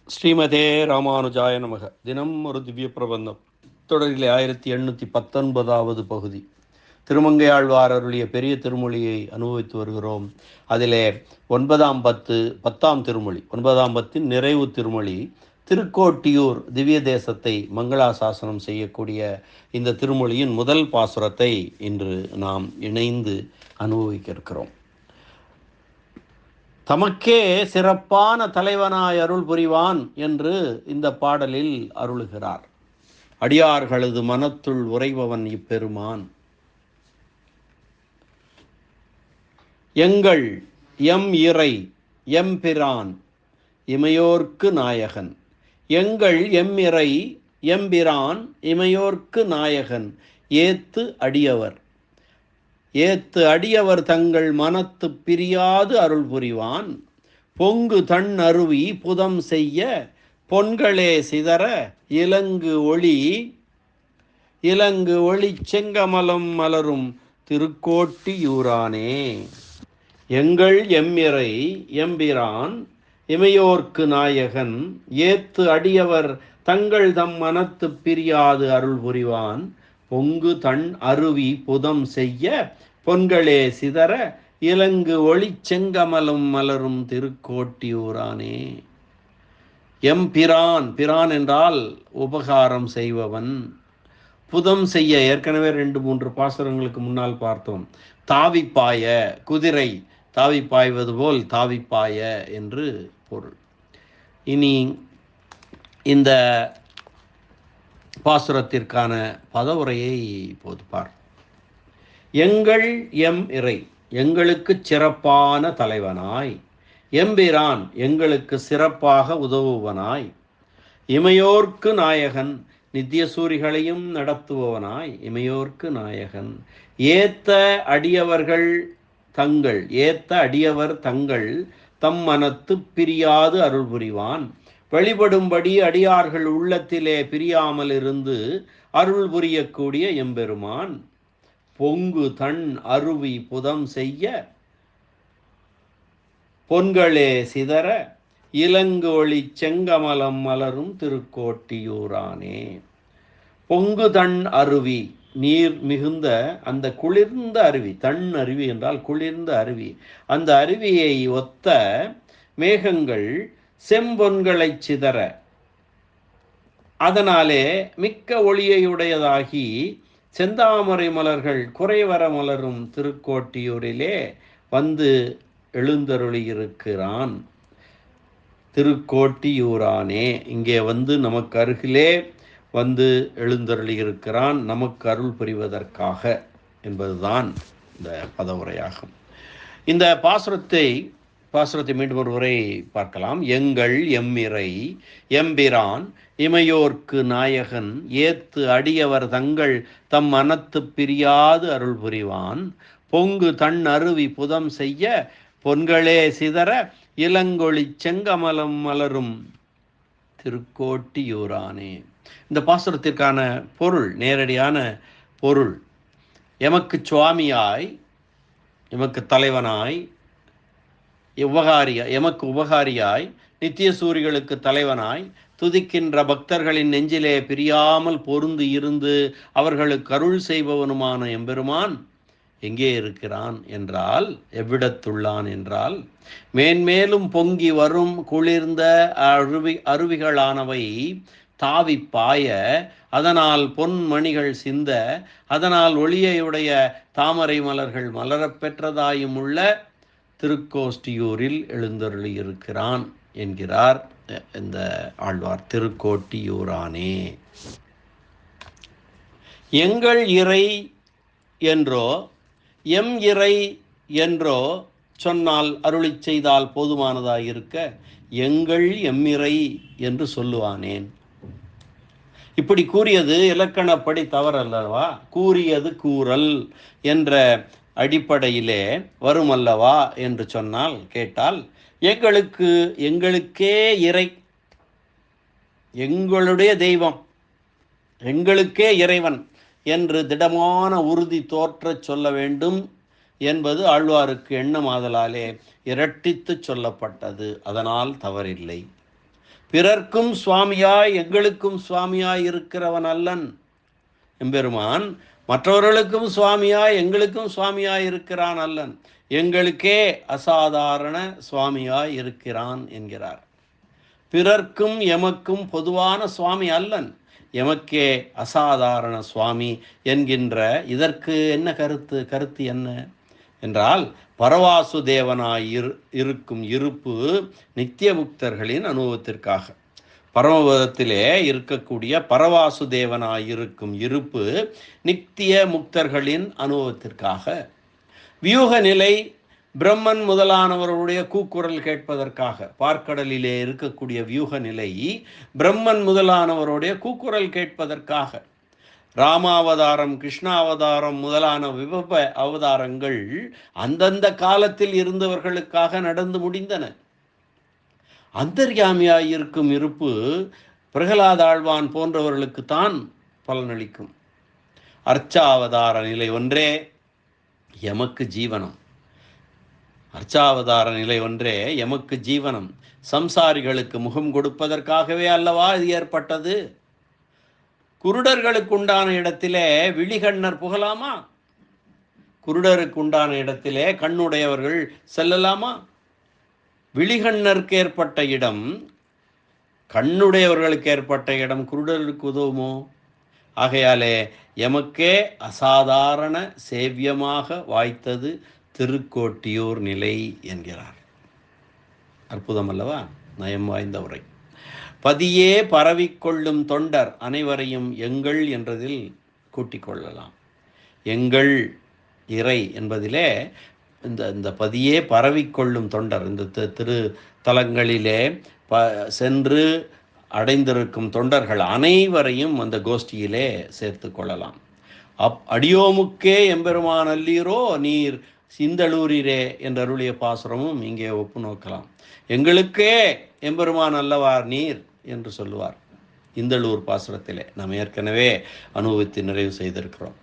ஸ்ரீமதே ராமானுஜாய நமக. தினம் ஒரு திவ்ய பிரபந்தம் தொடரிலே 1819வது பகுதி. திருமங்கையாழ்வார் அருளிய பெரிய திருமொழியை அனுபவித்து வருகிறோம். அதிலே 10ஆம் திருமொழி, 9ஆம் பத்தின் நிறைவு திருமொழி, திருக்கோட்டியூர் திவ்ய தேசத்தை மங்களாசாசனம் செய்யக்கூடிய இந்த திருமொழியின் முதல் பாசுரத்தை இன்று நாம் இணைந்து அனுபவிக்க இருக்கிறோம். தமக்கே சிறப்பான தலைவனாய் அருள் புரிவான் என்று இந்த பாடலில் அருளுகிறார். அடியார்களது மனத்துள் உறைபவன் இப்பெருமான். எங்கள் எம் இறை எம்பிரான் இமையோர்க்கு நாயகன். எங்கள் எம் இறை எம்பிரான் இமையோர்க்கு நாயகன். ஏத்து அடியவர் ஏத்து அடியவர் தங்கள் மனத்து பிரியாது அருள் புரிவான். பொங்கு தன் அருவி புதம் செய்ய பொன்களே சிதற இலங்கு ஒளி செங்கமலம் மலரும் திருக்கோட்டியூரானே. எங்கள் எம்மிறை எம்பிரான் இமையோர்க்கு நாயகன். ஏத்து அடியவர் தங்கள் தம் மனத்து பிரியாது அருள் புரிவான். பொங்கு தன் அருவி புதம் செய்ய பொன்களே சிதற இலங்கு ஒளி செங்கமலம் மலரும் திருக்கோட்டியூரானே. எம்பிரான், பிரான் என்றால் உபகாரம் செய்பவன். புதம் செய்ய ஏற்கனவே 2-3 பாசுரங்களுக்கு முன்னால் பார்த்தோம். தாவிப்பாய, குதிரை தாவி பாய்வது போல் தாவிப்பாய என்று பொருள். இனி இந்த பாசுரத்திற்கான பதவுரையை இப்போது பார். எங்கள் எம் இறை, எங்களுக்கு சிறப்பான தலைவனாய். எம்பிரான், எங்களுக்கு சிறப்பாக உதவுவனாய். இமையோர்க்கு நாயகன், நித்தியசூரிகளையும் நடத்துபவனாய். இமையோர்க்கு நாயகன். ஏத்த அடியவர் தங்கள் தம் மனத்து பிரியாது அருள் புரிவான். வழிபடும்படி அடியார்கள் உள்ளத்திலே பிரியாமல் இருந்து அருள் புரியக்கூடிய எம்பெருமான். பொங்கு தன் அருவி புதம் செய்ய பொன்களே சிதற இலங்கு ஒளி செங்கமலம் மலரும் திருக்கோட்டியூரானே. பொங்கு தன் அருவி, நீர் மிகுந்த அந்த குளிர்ந்த அருவி. தன் அருவி என்றால் குளிர்ந்த அருவி. அந்த அருவியை ஒத்த மேகங்கள் செம்பொன்களை சிதற, அதனாலே மிக்க ஒளியையுடையதாகி செந்தாமரை மலர்கள் குறைவர மலரும் திருக்கோட்டியூரிலே வந்து எழுந்தருளியிருக்கிறான். திருக்கோட்டியூரானே, இங்கே வந்து நமக்கு அருகிலே வந்து எழுந்தருளியிருக்கிறான், நமக்கு அருள் புரிவதற்காக என்பதுதான் இந்த பதவுரையாகும். இந்த பாசுரத்தை மீண்டும் ஒரு முறை பார்க்கலாம். எங்கள் எம்மிறை எம்பிரான் இமையோர்க்கு நாயகன். ஏத்து அடியவர் தங்கள் தம் மனத்து பிரியாது அருள் புரிவான். பொங்கு தன் அருவி புதம் செய்ய பொன்களே சிதற இளங்கொளி செங்கமலம் மலரும் திருக்கோட்டியூரானே. இந்த பாசுரத்திற்கான பொருள், நேரடியான பொருள், எமக்கு சுவாமியாய், எமக்கு தலைவனாய், எமக்கு உபகாரியாய், நித்திய சூரிகளுக்கு தலைவனாய், துதிக்கின்ற பக்தர்களின் நெஞ்சிலே பிரியாமல் பொருந்து இருந்து அவர்களுக்கு அருள் செய்பவனுமான எம்பெருமான் எங்கே இருக்கிறான் என்றால், எவ்விடத்துள்ளான் என்றால், மேன்மேலும் பொங்கி வரும் குளிர்ந்த அருவிகளானவை தாவி பாய, அதனால் பொன்மணிகள் சிந்த, அதனால் ஒளியையுடைய தாமரை மலர்கள் மலரப் பெற்றதாயும் உள்ள திருக்கோட்டியூரில் எழுந்தருளியிருக்கிறான் என்கிறார் இந்த ஆழ்வார். திருக்கோட்டியூரானே. எங்கள் இறை என்றோ எம் இறை என்றோ சொன்னால் அருளி செய்தால் போதுமானதாயிருக்க எங்கள் எம்மிறை என்று சொல்லுவானேன். இப்படி கூறியது இலக்கணப்படி தவறல்லவா? கூறியது கூறல் என்ற அடிப்படையிலே வருமல்லவா என்று சொன்னால், கேட்டால், எங்களுக்கே இறை, எங்களுடைய தெய்வம், எங்களுக்கே இறைவன் என்று திடமான உறுதி தோற்றச் சொல்ல வேண்டும் என்பது ஆழ்வாருக்கு எண்ணமாதலாலே இரட்டித்து சொல்லப்பட்டது. அதனால் தவறில்லை. பிறர்க்கும் சுவாமியாய் எங்களுக்கும் சுவாமியாய் இருக்கிறவன் அல்லன். எம்பெருமான் மற்றவர்களுக்கும் சுவாமியாய் எங்களுக்கும் சுவாமியாய் இருக்கிறான் அல்லன், எங்களுக்கே அசாதாரண சுவாமியாய் இருக்கிறான் என்கிறார். பிறர்க்கும் எமக்கும் பொதுவான சுவாமி அல்லன், எமக்கே அசாதாரண சுவாமி என்கின்ற இதற்கு என்ன கருத்து என்ன என்றால், பரவாசுதேவனாய் இருக்கும் இருப்பு நித்திய முக்தர்களின் அனுபவத்திற்காக. பரமபதத்திலே இருக்கக்கூடிய பரவாசுதேவனாய் இருக்கும் இருப்பு நித்திய முக்தர்களின் அனுபவத்திற்காக. வியூக நிலை பிரம்மன் முதலானவர்களுடைய கூக்குரல் கேட்பதற்காக. பார்க்கடலிலே இருக்கக்கூடிய வியூக நிலை பிரம்மன் முதலானவருடைய கூக்குரல் கேட்பதற்காக. ராமாவதாரம், கிருஷ்ணாவதாரம் முதலான விபவ அவதாரங்கள் அந்தந்த காலத்தில் இருந்தவர்களுக்காக நடந்து முடிந்தன. அந்தர்யாமியாய் இருக்கும் இருப்பு பிரகலாதாழ்வான் போன்றவர்களுக்குத்தான் பலனளிக்கும். அர்ச்சாவதார நிலை ஒன்றே எமக்கு ஜீவனம். அர்ச்சாவதார நிலை ஒன்றே எமக்கு ஜீவனம். சம்சாரிகளுக்கு முகம் கொடுப்பதற்காகவே அல்லவா இது ஏற்பட்டது. குருடர்களுக்கு உண்டான இடத்திலே விழிகண்ணர் புகலாமா? குருடருக்கு உண்டான இடத்திலே கண்ணுடையவர்கள் செல்லலாமா? விழிகண்ணருக்கு ஏற்பட்ட இடம், கண்ணுடையவர்களுக்கு ஏற்பட்ட இடம் குருடருக்கு உதவுமோ? ஆகையாலே எமக்கே அசாதாரண சேவியமாக வாய்த்தது திருக்கோட்டியூர் நிலை என்கிறார். அற்புதம் அல்லவா? நயம் வாய்ந்த உரை. பதியே பரவிக்கொள்ளும் தொண்டர் அனைவரையும் எங்கள் என்றதில் கூட்டிக் கொள்ளலாம். எங்கள் இறை என்பதிலே இந்த பதியே பரவிக்கொள்ளும் தொண்டர், இந்த திரு தலங்களிலே சென்று அடைந்திருக்கும் தொண்டர்கள் அனைவரையும் அந்த கோஷ்டியிலே சேர்த்து கொள்ளலாம். அடியோமுக்கே எம்பெருமான் அல்லீரோ நீர் சிந்தளூரிரே என்றருளிய பாசுரமும் இங்கே ஒப்பு நோக்கலாம். எங்களுக்கே எம்பெருமான் அல்லவார் நீர் என்று சொல்லுவார் இந்தளூர் பாசுரத்திலே. நாம் ஏற்கனவே அனுபவித்து நிறைவு செய்திருக்கிறோம்.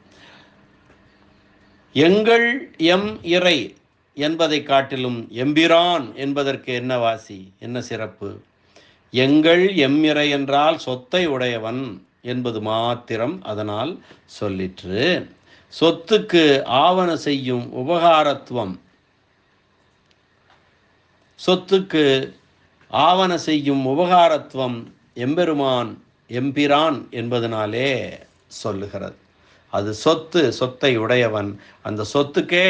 எங்கள் எம் இறை என்பதை காட்டிலும் எம்பிரான் என்பதற்கு என்ன வாசி, என்ன சிறப்பு? எங்கள் எம் இறை என்றால் சொத்தை உடையவன் என்பது மாத்திரம் அதனால் சொல்லிற்று. சொத்துக்கு ஆவண செய்யும் உபகாரத்துவம், சொத்துக்கு ஆவண செய்யும் உபகாரத்துவம் எம்பெருமான் எம்பிரான் என்பதனாலே சொல்லுகிறது. அது சொத்தை உடையவன், அந்த சொத்துக்கே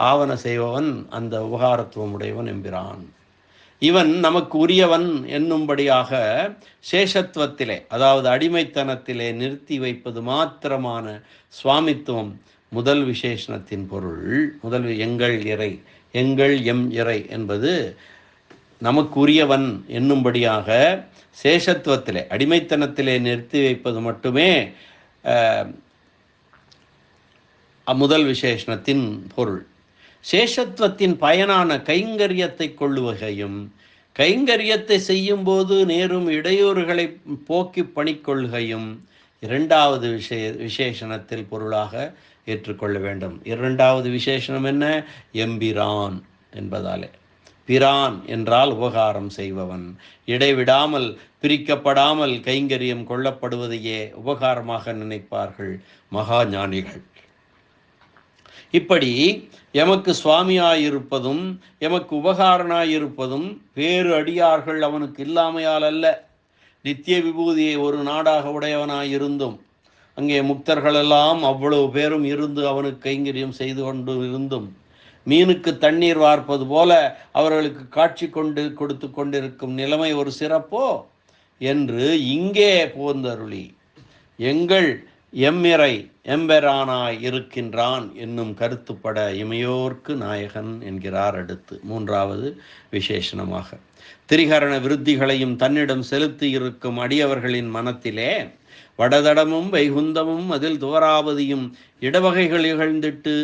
ஆவண செய்பவன், அந்த உபகாரத்துவம் உடையவன் எம்பிரான். இவன் நமக்கு உரியவன் என்னும்படியாக சேஷத்துவத்திலே, அதாவது அடிமைத்தனத்திலே நிறுத்தி வைப்பது மாத்திரமான சுவாமித்துவம் முதல் விசேஷணத்தின் பொருள். எங்கள் இறை, எங்கள் எம் இறை என்பது நமக்கு உரியவன் என்னும்படியாக சேஷத்துவத்திலே அடிமைத்தனத்திலே நிறுத்தி வைப்பது மட்டுமே முதல் விசேஷணத்தின் பொருள். சேஷத்துவத்தின் பயனான கைங்கரியத்தை கொள்ளுவகையும், கைங்கரியத்தை செய்யும் போது நேரும் இடையூறுகளை போக்கி பணிக்கொள்கையும் இரண்டாவது விசேஷணத்தில் பொருளாக ஏற்றுக்கொள்ள வேண்டும். இரண்டாவது விசேஷணம் என்ன? எம்பிரான் என்பதாலே. பிரான் என்றால் உபகாரம் செய்பவன். இடைவிடாமல் பிரிக்கப்படாமல் கைங்கரியம் கொள்ளப்படுவதையே உபகாரமாக நினைப்பார்கள் மகா ஞானிகள். இப்படி எமக்கு சுவாமியாயிருப்பதும் எமக்கு உபகாரனாயிருப்பதும் வேறு அடியார்கள் அவனுக்கு இல்லாமையால் அல்ல. நித்திய விபூதியை ஒரு நாடாக உடையவனாயிருந்தும், அங்கே முக்தர்களெல்லாம் அவ்வளவு பேரும் இருந்து அவனுக்கு கைங்கரியம் செய்து கொண்டு இருந்தும், மீனுக்கு தண்ணீர் வார்ப்பது போல அவர்களுக்கு காட்சி கொடுத்து கொண்டிருக்கும் நிலைமை ஒரு சிறப்போ என்று இங்கே போந்தருளி எங்கள் எம்மிறை எம்பெரானாய் இருக்கின்றான் என்னும் கருத்துப்பட இமையோர்க்கு நாயகன் என்கிறார். அடுத்து மூன்றாவது விசேஷணமாக திரிகரண விருத்திகளையும் தன்னிடம் செலுத்தி இருக்கும் அடியவர்களின் மனத்திலே வடதடமும் வைகுந்தமும் அதில் துவராபதியும் இடவகைகள் இகழ்ந்திட்டு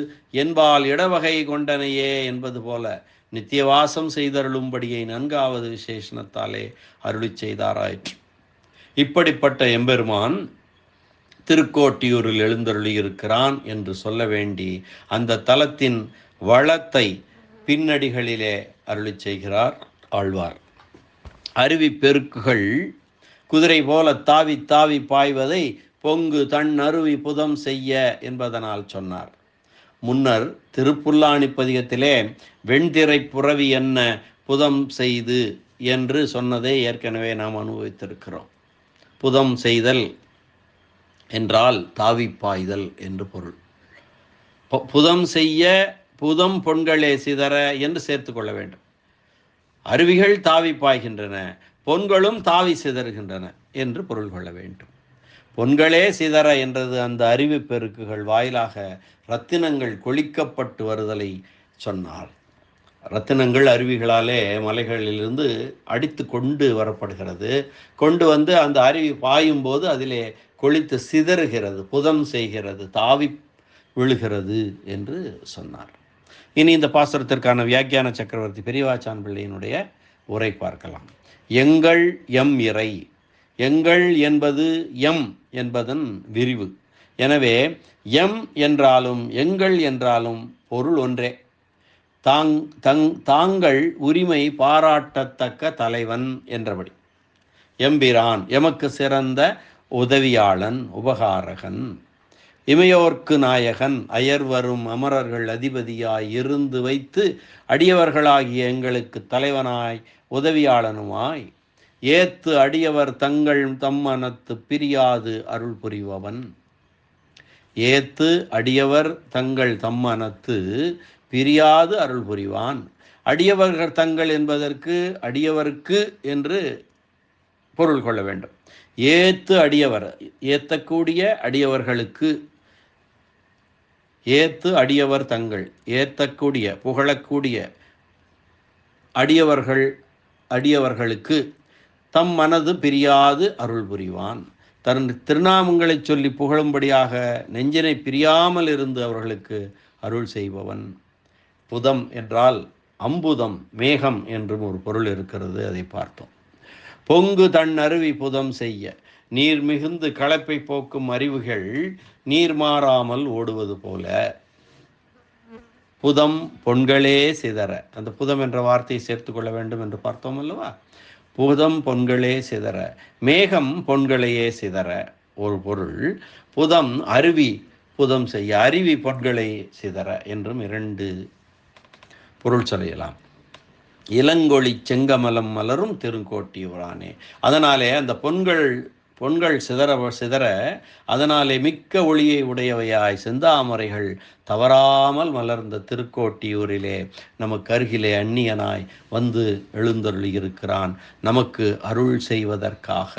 என்பால் இடவகை கொண்டனையே என்பது போல நித்தியவாசம் செய்தருளும்படியை நன்காவது விசேஷணத்தாலே அருளி செய்தாராயிற்று. இப்படிப்பட்ட எம்பெருமான் திருக்கோட்டியூரில் எழுந்தருளி இருக்கிறான் என்று சொல்ல வேண்டி அந்த தலத்தின் வளத்தை பின்னடிகளிலே அருளி செய்கிறார் ஆழ்வார். அருவி பெருக்குகள் குதிரை போல தாவி தாவி பாய்வதை பொங்கு தன் அருவி புதம் செய்ய என்பதனால் சொன்னார். முன்னர் திருப்புல்லாணி பதிகத்திலே வெண்திரை புரவி என்ன புதம் செய்து என்று சொன்னதை ஏற்கனவே நாம் அனுபவித்திருக்கிறோம். புதம் செய்தல் என்றால் தாவி பாய்தல் என்று பொருள். புதம் செய்ய புதம் பொன்களே சிதற என்று சேர்த்து கொள்ள வேண்டும். அருவிகள் தாவி பாய்கின்றன, பொன்களும் தாவி சிதறுகின்றன என்று பொருள் கொள்ள வேண்டும். பொன்களே சிதற என்றது அந்த அருவி பெருக்குகள் வாயிலாக இரத்தினங்கள் கொளிக்கப்பட்டு வருதலை சொன்னார். இரத்தினங்கள் அருவிகளாலே மலைகளிலிருந்து அடித்து கொண்டு வரப்படுகிறது. கொண்டு வந்து அந்த அருவி பாயும் போது அதிலே கொளித்து சிதறுகிறது, புதம் செய்கிறது, தாவி விழுகிறது என்று சொன்னார். இனி இந்த பாசுரத்திற்கான வியாக்கியான சக்கரவர்த்தி பெரியவாச்சான் பிள்ளையினுடைய உரை பார்க்கலாம். எங்கள் எம் இறை. எங்கள் என்பது எம் என்பதன் விரிவு. எனவே எம் என்றாலும் எங்கள் என்றாலும் பொருள் ஒன்றே. தாங்கள் உரிமை பாராட்டத்தக்க தலைவன் என்றபடி. எம்பிரான் எமக்கு சிறந்த உதவியாளன், உபகாரகன், இமையோர்க்கு நாயகன், அயர்வரும் அமரர்கள் அதிபதியாய் இருந்து வைத்து அடியவர்களாகிய எங்களுக்கு தலைவனாய் உதவியாளனுமாய் ஏத்து அடியவர் தங்கள் தம்மனத்து பிரியாது அருள் புரிபவன். ஏத்து அடியவர் தங்கள் தம்மனத்து பிரியாது அருள் புரிவான். அடியவர்கள் தங்கள் என்பதற்கு அடியவருக்கு என்று பொருள் கொள்ள வேண்டும். ஏத்து அடியவர், ஏத்தக்கூடிய அடியவர்களுக்கு, ஏத்து அடியவர் தங்கள், ஏத்தக்கூடிய புகழக்கூடிய அடியவர்களுக்கு தம் மனது பிரியாது அருள் புரிவான். தன் திருநாமங்களை சொல்லி புகழும்படியாக நெஞ்சினை பிரியாமல் இருந்து அவர்களுக்கு அருள் செய்பவன். புதம் என்றால் அம்புதம், மேகம் என்றும் ஒரு பொருள் இருக்கிறது, அதை பார்த்தோம். பொங்கு தன் அருவி புதம் செய்ய, நீர் மிகுந்து களைப்பை போக்கும் அருவிகள் நீர் மாறாமல் ஓடுவது போல. புதம் பொன்களே சிதற, அந்த புதம் என்ற வார்த்தையை சேர்த்து கொள்ள வேண்டும் என்று பார்த்தோம் அல்லவா? புதம் பொன்களே சிதற, மேகம் பொன்களையே சிதற ஒரு பொருள். புதம் அருவி புதம் செய்ய, அருவி பொன்களை சிதற என்றும் இரண்டு பொருள் சொல்லிடலாம். இளங்கொழி செங்கமலம் மலரும் திருக்கோட்டியூரானே. அதனாலே அந்த பொன்கள் சிதற அதனாலே மிக்க ஒளியை உடையவையாய் செந்தாமரைகள் தவறாமல் மலர்ந்த திருக்கோட்டியூரிலே நமக்கு அருகிலே அந்நியனாய் வந்து எழுந்தருளி இருக்கிறான், நமக்கு அருள் செய்வதற்காக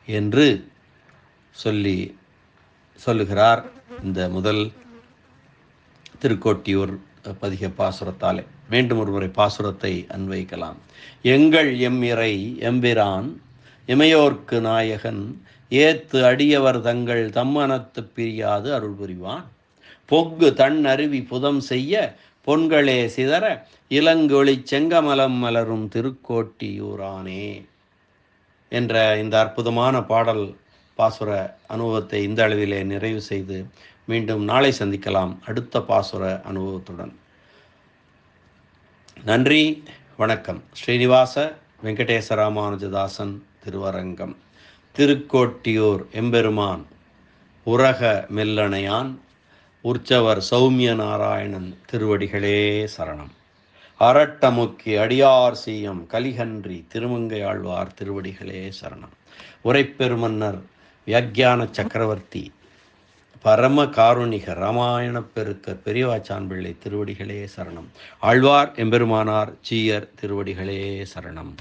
என்று சொல்லுகிறார் இந்த முதல் திருக்கோட்டியூர் பதிக பாசுரத்தாலே. மீண்டும் ஒரு முறை பாசுரத்தை அன்வைக்கலாம். எங்கள் எம் இறை எம்பிரான் இமையோர்க்கு நாயகன் ஏத்து அடியவர் தங்கள் தம்மனத்து பிரியாது அருள் புரிவான். பொங்கு தன் அருவி புதம் செய்ய பொன்களே சிதற இளங்கொளி செங்கமலம் மலரும் திருக்கோட்டியூரானே என்ற இந்த அற்புதமான பாடல் பாசுர அனுபவத்தை இந்த அளவிலே நிறைவு செய்து மீண்டும் நாளை சந்திக்கலாம் அடுத்த பாசுர அனுபவத்துடன். நன்றி, வணக்கம். ஸ்ரீனிவாச வெங்கடேச ராமானுஜதாசன் திருவரங்கம். திருக்கோட்டியூர் எம்பெருமான் உரக மெல்லணையான் உற்சவர் சௌமிய நாராயணன் திருவடிகளே சரணம். அரட்டமுக்கி அடியார் சீயம் கலிகன்றி திருமங்கை ஆழ்வார் திருவடிகளே சரணம். உரைப்பெருமன்னர் வியாக்கியான சக்கரவர்த்தி பரம காருணிக ராமாயண பெருக்கர் பெரியவாச்சான் பிள்ளை திருவடிகளே சரணம். ஆழ்வார் எம்பெருமானார் ஜீயர் திருவடிகளே சரணம்.